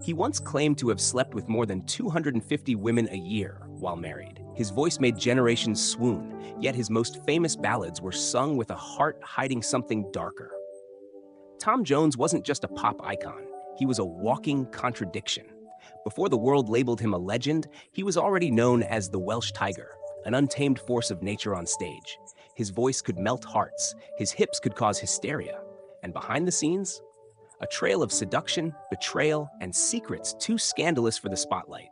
He once claimed to have slept with more than 250 women a year while married. His voice made generations swoon, yet his most famous ballads were sung with a heart hiding something darker. Tom Jones wasn't just a pop icon, he was a walking contradiction. Before the world labeled him a legend, he was already known as the Welsh Tiger, an untamed force of nature on stage. His voice could melt hearts, his hips could cause hysteria, and behind the scenes, a trail of seduction, betrayal, and secrets too scandalous for the spotlight.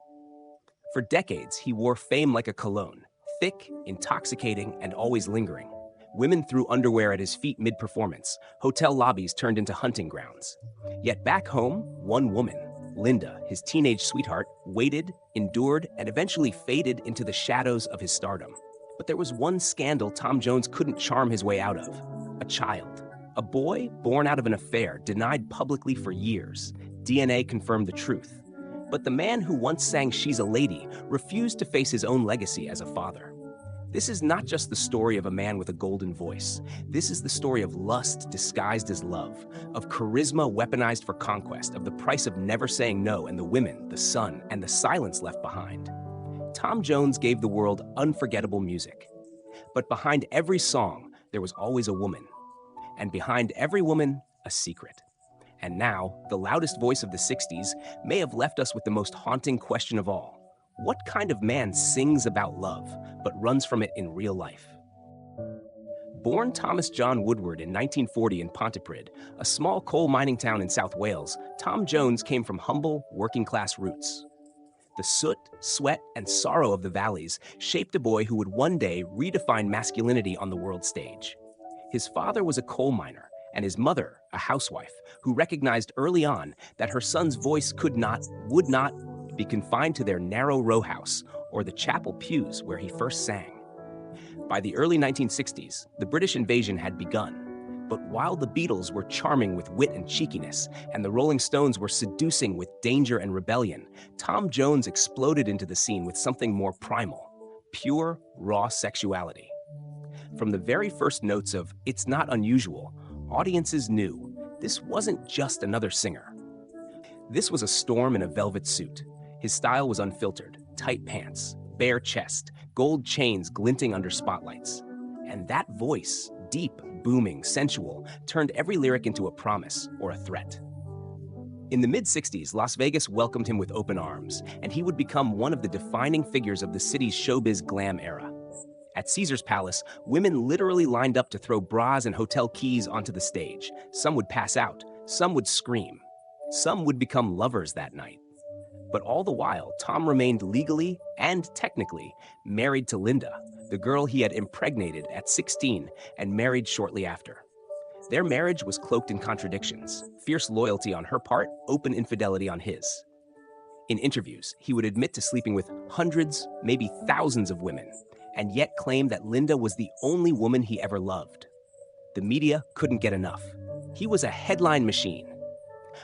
For decades, he wore fame like a cologne, thick, intoxicating, and always lingering. Women threw underwear at his feet mid-performance. Hotel lobbies turned into hunting grounds. Yet back home, one woman, Linda, his teenage sweetheart, waited, endured, and eventually faded into the shadows of his stardom. But there was one scandal Tom Jones couldn't charm his way out of: a child. A boy born out of an affair, denied publicly for years. DNA confirmed the truth. But the man who once sang "She's a Lady" refused to face his own legacy as a father. This is not just the story of a man with a golden voice. This is the story of lust disguised as love, of charisma weaponized for conquest, of the price of never saying no, and the women, the son, and the silence left behind. Tom Jones gave the world unforgettable music. But behind every song, there was always a woman. And behind every woman, a secret. And now, the loudest voice of the 60s may have left us with the most haunting question of all. What kind of man sings about love, but runs from it in real life? Born Thomas John Woodward in 1940 in Pontypridd, a small coal mining town in South Wales, Tom Jones came from humble, working-class roots. The soot, sweat, and sorrow of the valleys shaped a boy who would one day redefine masculinity on the world stage. His father was a coal miner, and his mother, a housewife, who recognized early on that her son's voice would not be confined to their narrow row house or the chapel pews where he first sang. By the early 1960s, the British invasion had begun. But while the Beatles were charming with wit and cheekiness, and the Rolling Stones were seducing with danger and rebellion, Tom Jones exploded into the scene with something more primal: pure, raw sexuality. From the very first notes of "It's Not Unusual," audiences knew this wasn't just another singer. This was a storm in a velvet suit. His style was unfiltered: tight pants, bare chest, gold chains glinting under spotlights. And that voice, deep, booming, sensual, turned every lyric into a promise or a threat. In the mid-60s, Las Vegas welcomed him with open arms, and he would become one of the defining figures of the city's showbiz glam era. At Caesar's Palace, women literally lined up to throw bras and hotel keys onto the stage. Some would pass out, some would scream, some would become lovers that night. But all the while, Tom remained legally and technically married to Linda, the girl he had impregnated at 16 and married shortly after. Their marriage was cloaked in contradictions: fierce loyalty on her part, open infidelity on his. In interviews, he would admit to sleeping with hundreds, maybe thousands of women, and yet claim that Linda was the only woman he ever loved. The media couldn't get enough. He was a headline machine.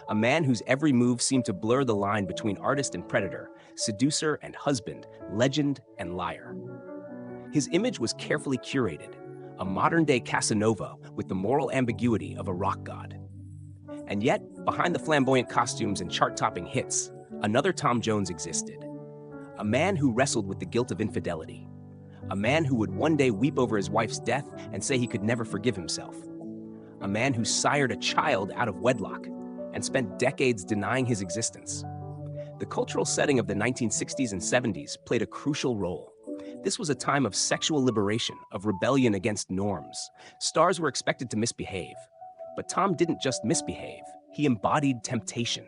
A man whose every move seemed to blur the line between artist and predator, seducer and husband, legend and liar. His image was carefully curated, a modern-day Casanova with the moral ambiguity of a rock god. And yet, behind the flamboyant costumes and chart-topping hits, another Tom Jones existed. A man who wrestled with the guilt of infidelity. A man who would one day weep over his wife's death and say he could never forgive himself. A man who sired a child out of wedlock and spent decades denying his existence. The cultural setting of the 1960s and 70s played a crucial role. This was a time of sexual liberation, of rebellion against norms. Stars were expected to misbehave. But Tom didn't just misbehave, he embodied temptation.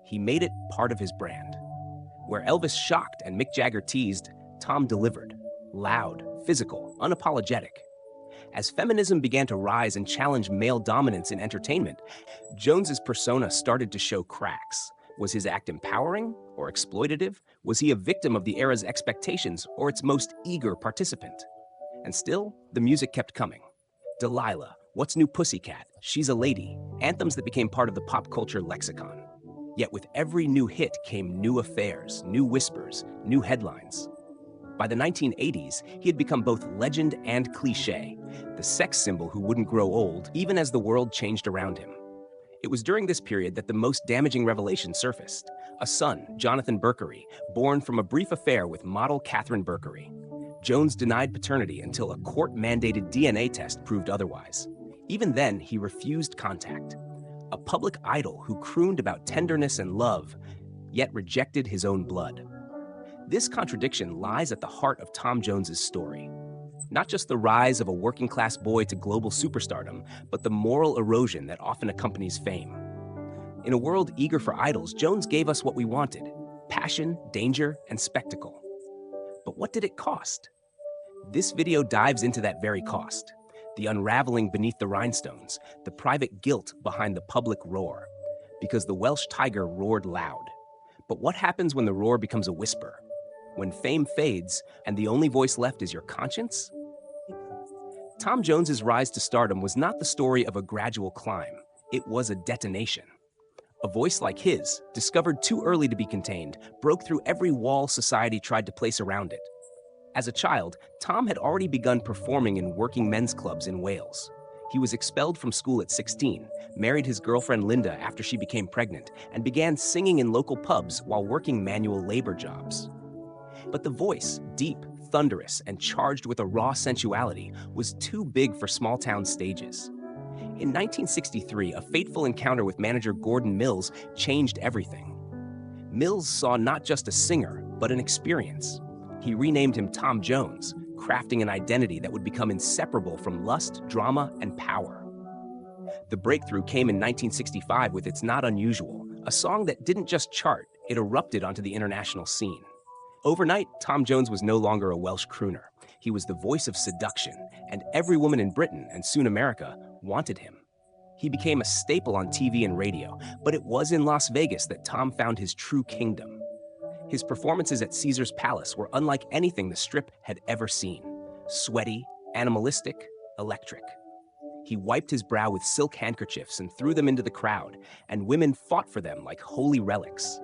He made it part of his brand. Where Elvis shocked and Mick Jagger teased, Tom delivered. Loud, physical, unapologetic. As feminism began to rise and challenge male dominance in entertainment, Jones's persona started to show cracks. Was his act empowering or exploitative? Was he a victim of the era's expectations or its most eager participant? And still, the music kept coming. Delilah, What's New Pussycat, She's a Lady, anthems that became part of the pop culture lexicon. Yet with every new hit came new affairs, new whispers, new headlines. By the 1980s, he had become both legend and cliché, the sex symbol who wouldn't grow old even as the world changed around him. It was during this period that the most damaging revelation surfaced. A son, Jonathan Berkery, born from a brief affair with model Catherine Berkery. Jones denied paternity until a court-mandated DNA test proved otherwise. Even then, he refused contact. A public idol who crooned about tenderness and love, yet rejected his own blood. This contradiction lies at the heart of Tom Jones's story. Not just the rise of a working-class boy to global superstardom, but the moral erosion that often accompanies fame. In a world eager for idols, Jones gave us what we wanted: passion, danger, and spectacle. But what did it cost? This video dives into that very cost. The unraveling beneath the rhinestones, the private guilt behind the public roar. Because the Welsh Tiger roared loud. But what happens when the roar becomes a whisper? When fame fades and the only voice left is your conscience? Tom Jones's rise to stardom was not the story of a gradual climb. It was a detonation. A voice like his, discovered too early to be contained, broke through every wall society tried to place around it. As a child, Tom had already begun performing in working men's clubs in Wales. He was expelled from school at 16, married his girlfriend Linda after she became pregnant, and began singing in local pubs while working manual labor jobs. But the voice, deep, thunderous, and charged with a raw sensuality, was too big for small-town stages. In 1963, a fateful encounter with manager Gordon Mills changed everything. Mills saw not just a singer, but an experience. He renamed him Tom Jones, crafting an identity that would become inseparable from lust, drama, and power. The breakthrough came in 1965 with It's Not Unusual, a song that didn't just chart, it erupted onto the international scene. Overnight, Tom Jones was no longer a Welsh crooner. He was the voice of seduction, and every woman in Britain, and soon America, wanted him. He became a staple on TV and radio, but it was in Las Vegas that Tom found his true kingdom. His performances at Caesar's Palace were unlike anything the Strip had ever seen. Sweaty, animalistic, electric. He wiped his brow with silk handkerchiefs and threw them into the crowd, and women fought for them like holy relics.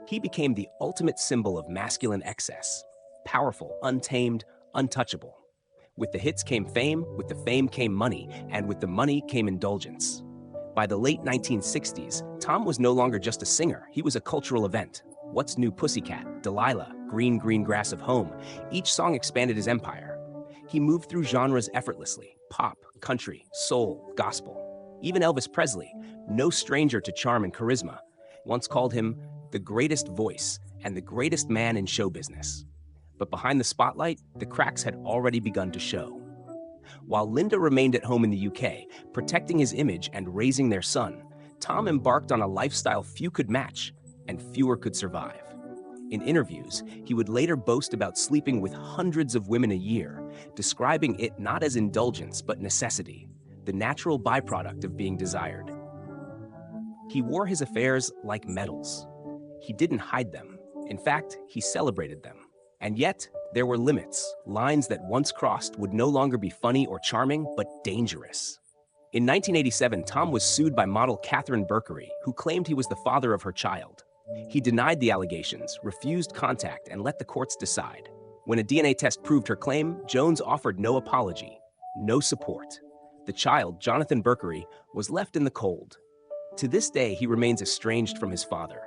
He became the ultimate symbol of masculine excess. Powerful, untamed, untouchable. With the hits came fame, with the fame came money, and with the money came indulgence. By the late 1960s, Tom was no longer just a singer, he was a cultural event. What's New Pussycat, Delilah, Green Green Grass of Home, each song expanded his empire. He moved through genres effortlessly: pop, country, soul, gospel. Even Elvis Presley, no stranger to charm and charisma, once called him the greatest voice and the greatest man in show business. But behind the spotlight, the cracks had already begun to show. While Linda remained at home in the UK, protecting his image and raising their son, Tom embarked on a lifestyle few could match and fewer could survive. In interviews, he would later boast about sleeping with hundreds of women a year, describing it not as indulgence but necessity, the natural byproduct of being desired. He wore his affairs like medals. He didn't hide them. In fact, he celebrated them. And yet, there were limits, lines that once crossed would no longer be funny or charming, but dangerous. In 1987, Tom was sued by model Catherine Berkery, who claimed he was the father of her child. He denied the allegations, refused contact, and let the courts decide. When a DNA test proved her claim, Jones offered no apology, no support. The child, Jonathan Berkery, was left in the cold. To this day, he remains estranged from his father.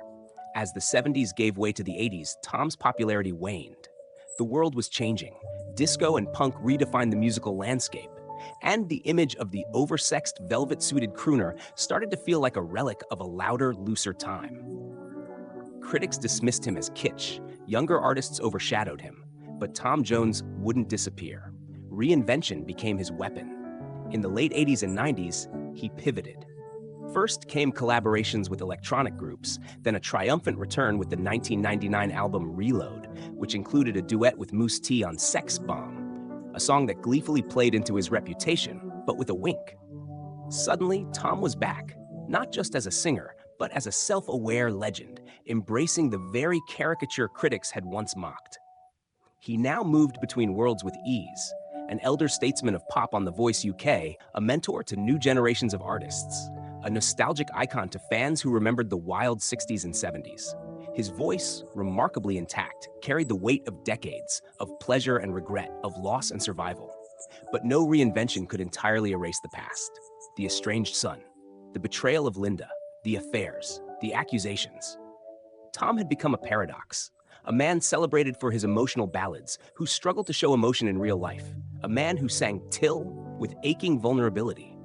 As the 70s gave way to the 80s, Tom's popularity waned. The world was changing. Disco and punk redefined the musical landscape. And the image of the oversexed, velvet-suited crooner started to feel like a relic of a louder, looser time. Critics dismissed him as kitsch. Younger artists overshadowed him. But Tom Jones wouldn't disappear. Reinvention became his weapon. In the late 80s and 90s, he pivoted. First came collaborations with electronic groups, then a triumphant return with the 1999 album Reload, which included a duet with Mousse T on Sex Bomb, a song that gleefully played into his reputation, but with a wink. Suddenly, Tom was back, not just as a singer, but as a self-aware legend, embracing the very caricature critics had once mocked. He now moved between worlds with ease, an elder statesman of pop on The Voice UK, a mentor to new generations of artists, a nostalgic icon to fans who remembered the wild 60s and 70s. His voice, remarkably intact, carried the weight of decades, of pleasure and regret, of loss and survival. But no reinvention could entirely erase the past. The estranged son. The betrayal of Linda, the affairs, the accusations. Tom had become a paradox, a man celebrated for his emotional ballads who struggled to show emotion in real life, a man who sang Till with aching vulnerability,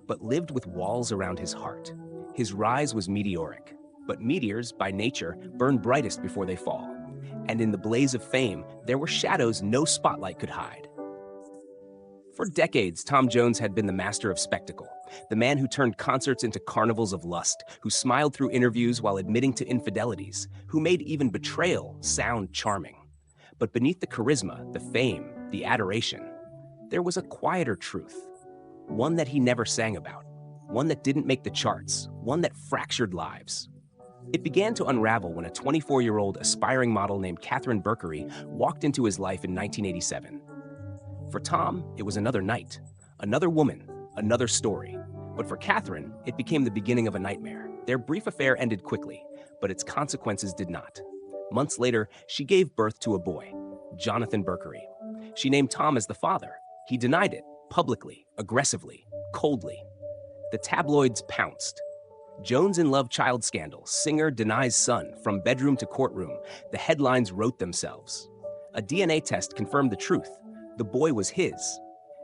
but lived with walls around his heart. His rise was meteoric, but meteors, by nature, burn brightest before they fall. And in the blaze of fame, there were shadows no spotlight could hide. For decades, Tom Jones had been the master of spectacle, the man who turned concerts into carnivals of lust, who smiled through interviews while admitting to infidelities, who made even betrayal sound charming. But beneath the charisma, the fame, the adoration, there was a quieter truth, one that he never sang about, one that didn't make the charts, one that fractured lives. It began to unravel when a 24-year-old aspiring model named Catherine Berkery walked into his life in 1987. For Tom, it was another night, another woman, another story. But for Catherine, it became the beginning of a nightmare. Their brief affair ended quickly, but its consequences did not. Months later, she gave birth to a boy, Jonathan Berkery. She named Tom as the father. He denied it, publicly, aggressively, coldly. The tabloids pounced. Jones in love child scandal, singer denies son, from bedroom to courtroom. The headlines wrote themselves. A DNA test confirmed the truth. The boy was his,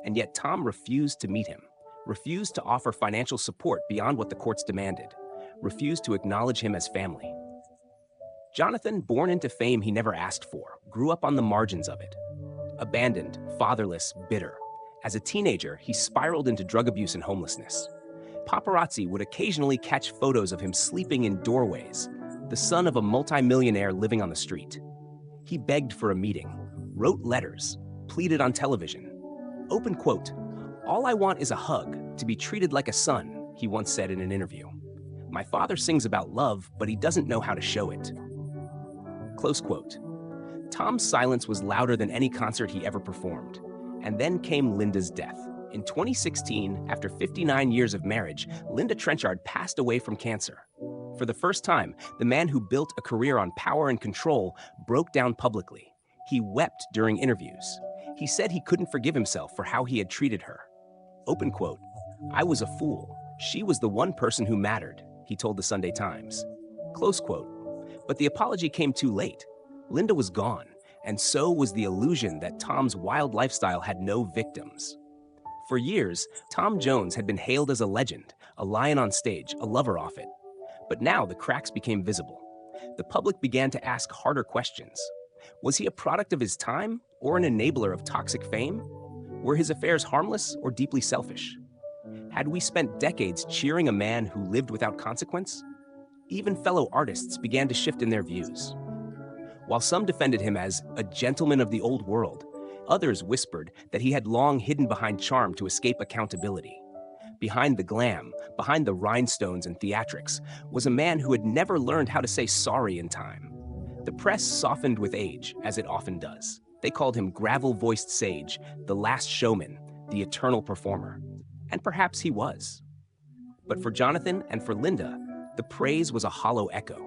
and yet Tom refused to meet him, refused to offer financial support beyond what the courts demanded, refused to acknowledge him as family. Jonathan, born into fame he never asked for, grew up on the margins of it. Abandoned, fatherless, bitter. As a teenager, he spiraled into drug abuse and homelessness. Paparazzi would occasionally catch photos of him sleeping in doorways, the son of a multimillionaire living on the street. He begged for a meeting, wrote letters, pleaded on television. Open quote, "All I want is a hug, to be treated like a son," he once said in an interview. "My father sings about love, but he doesn't know how to show it." Close quote. Tom's silence was louder than any concert he ever performed. And then came Linda's death. In 2016, after 59 years of marriage, Linda Trenchard passed away from cancer. For the first time, the man who built a career on power and control broke down publicly. He wept during interviews. He said he couldn't forgive himself for how he had treated her. Open quote, "I was a fool. She was the one person who mattered," he told the Sunday Times. Close quote. But the apology came too late. Linda was gone, and so was the illusion that Tom's wild lifestyle had no victims. For years, Tom Jones had been hailed as a legend, a lion on stage, a lover off it. But now the cracks became visible. The public began to ask harder questions. Was he a product of his time or an enabler of toxic fame? Were his affairs harmless or deeply selfish? Had we spent decades cheering a man who lived without consequence? Even fellow artists began to shift in their views. While some defended him as a gentleman of the old world, others whispered that he had long hidden behind charm to escape accountability. Behind the glam, behind the rhinestones and theatrics, was a man who had never learned how to say sorry in time. The press softened with age, as it often does. They called him gravel-voiced sage, the last showman, the eternal performer. And perhaps he was. But for Jonathan and for Linda, the praise was a hollow echo.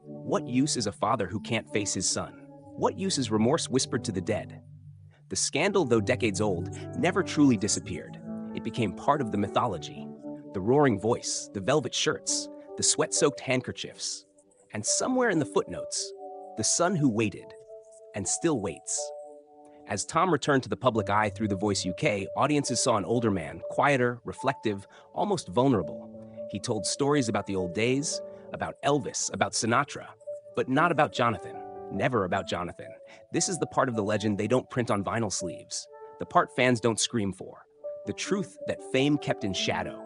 What use is a father who can't face his son? What use is remorse whispered to the dead? The scandal, though decades old, never truly disappeared. It became part of the mythology. The roaring voice, the velvet shirts, the sweat-soaked handkerchiefs. And somewhere in the footnotes, the son who waited, and still waits. As Tom returned to the public eye through The Voice UK, audiences saw an older man, quieter, reflective, almost vulnerable. He told stories about the old days, about Elvis, about Sinatra, but not about Jonathan. Never about Jonathan. This is the part of the legend they don't print on vinyl sleeves. The part fans don't scream for. The truth that fame kept in shadow.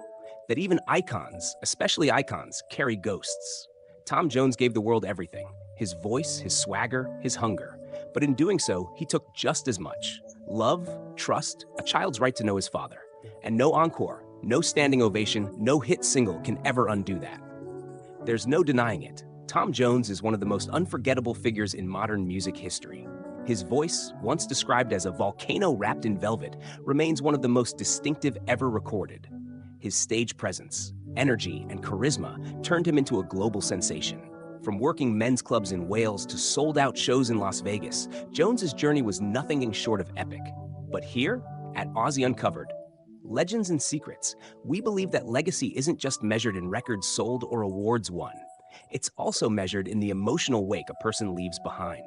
That even icons, especially icons, carry ghosts. Tom Jones gave the world everything. His voice, his swagger, his hunger. But in doing so, he took just as much. Love, trust, a child's right to know his father. And no encore, no standing ovation, no hit single can ever undo that. There's no denying it. Tom Jones is one of the most unforgettable figures in modern music history. His voice, once described as a volcano wrapped in velvet, remains one of the most distinctive ever recorded. His stage presence, energy, and charisma turned him into a global sensation. From working men's clubs in Wales to sold-out shows in Las Vegas, Jones's journey was nothing short of epic. But here, at Aussie Uncovered, Legends and secrets. We believe that legacy isn't just measured in records sold or awards won. It's also measured in the emotional wake a person leaves behind.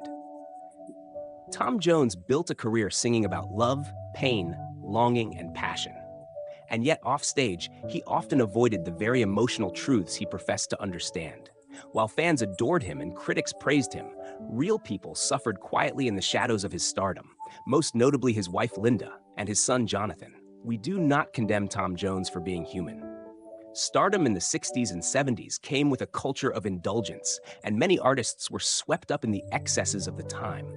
Tom Jones built a career singing about love, pain, longing, and passion. And yet, offstage, he often avoided the very emotional truths he professed to understand. While fans adored him and critics praised him, real people suffered quietly in the shadows of his stardom, most notably his wife Linda and his son Jonathan. We do not condemn Tom Jones for being human. Stardom in the 60s and 70s came with a culture of indulgence, and many artists were swept up in the excesses of the time.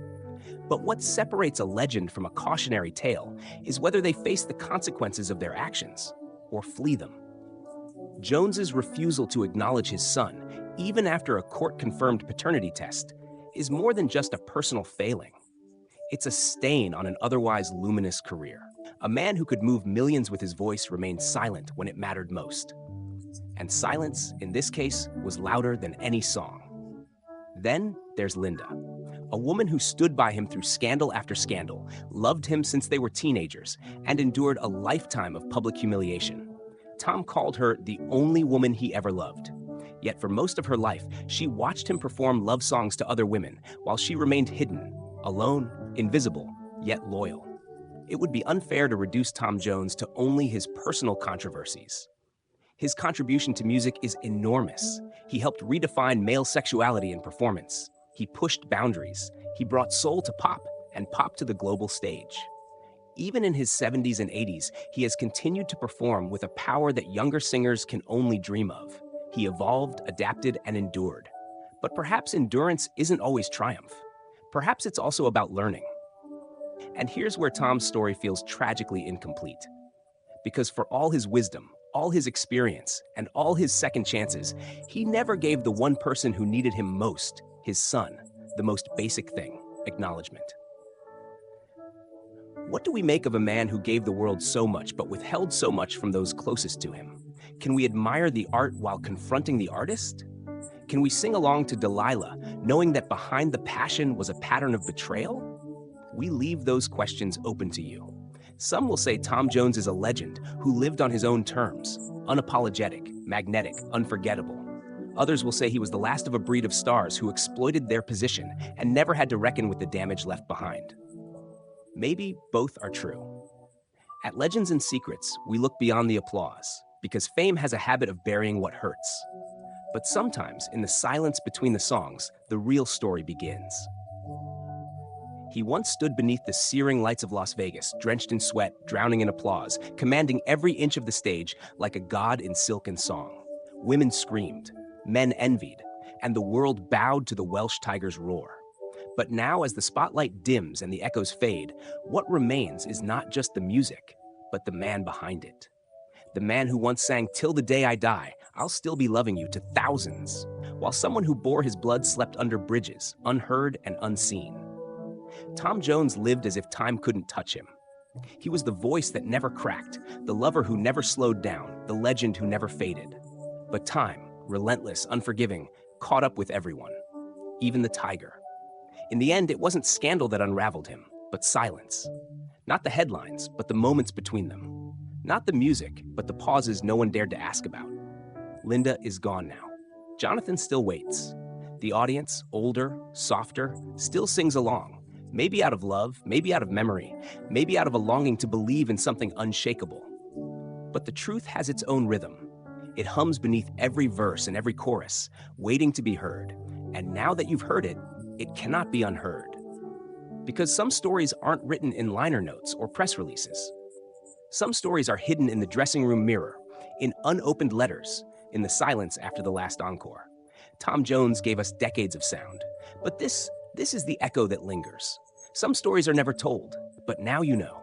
But what separates a legend from a cautionary tale is whether they face the consequences of their actions or flee them. Jones's refusal to acknowledge his son, even after a court-confirmed paternity test, is more than just a personal failing. It's a stain on an otherwise luminous career. A man who could move millions with his voice remained silent when it mattered most. And silence, in this case, was louder than any song. Then there's Linda, a woman who stood by him through scandal after scandal, loved him since they were teenagers, and endured a lifetime of public humiliation. Tom called her the only woman he ever loved. Yet for most of her life, she watched him perform love songs to other women while she remained hidden, alone, invisible, yet loyal. It would be unfair to reduce Tom Jones to only his personal controversies. His contribution to music is enormous. He helped redefine male sexuality in performance. He pushed boundaries. He brought soul to pop and pop to the global stage. Even in his 70s and 80s, he has continued to perform with a power that younger singers can only dream of. He evolved, adapted, and endured. But perhaps endurance isn't always triumph. Perhaps it's also about learning. And here's where Tom's story feels tragically incomplete. Because for all his wisdom, all his experience, and all his second chances, he never gave the one person who needed him most, his son, the most basic thing: acknowledgement. What do we make of a man who gave the world so much but withheld so much from those closest to him? Can we admire the art while confronting the artist? Can we sing along to Delilah, knowing that behind the passion was a pattern of betrayal? We leave those questions open to you. Some will say Tom Jones is a legend who lived on his own terms, unapologetic, magnetic, unforgettable. Others will say he was the last of a breed of stars who exploited their position and never had to reckon with the damage left behind. Maybe both are true. At Legends and Secrets, we look beyond the applause, because fame has a habit of burying what hurts. But sometimes, in the silence between the songs, the real story begins. He once stood beneath the searing lights of Las Vegas, drenched in sweat, drowning in applause, commanding every inch of the stage like a god in silk and song. Women screamed, men envied, and the world bowed to the Welsh Tiger's roar. But now, as the spotlight dims and the echoes fade, what remains is not just the music, but the man behind it. The man who once sang "Till the Day I Die, I'll Still Be Loving You" to thousands, while someone who bore his blood slept under bridges, unheard and unseen. Tom Jones lived as if time couldn't touch him. He was the voice that never cracked, the lover who never slowed down, the legend who never faded. But time, relentless, unforgiving, caught up with everyone, even the tiger. In the end, it wasn't scandal that unraveled him, but silence. Not the headlines, but the moments between them. Not the music, but the pauses no one dared to ask about. Linda is gone now. Jonathan still waits. The audience, older, softer, still sings along. Maybe out of love, maybe out of memory, maybe out of a longing to believe in something unshakable. But the truth has its own rhythm. It hums beneath every verse and every chorus, waiting to be heard. And now that you've heard it, it cannot be unheard. Because some stories aren't written in liner notes or press releases. Some stories are hidden in the dressing room mirror, in unopened letters, in the silence after the last encore. Tom Jones gave us decades of sound, but this is the echo that lingers. Some stories are never told, but now you know.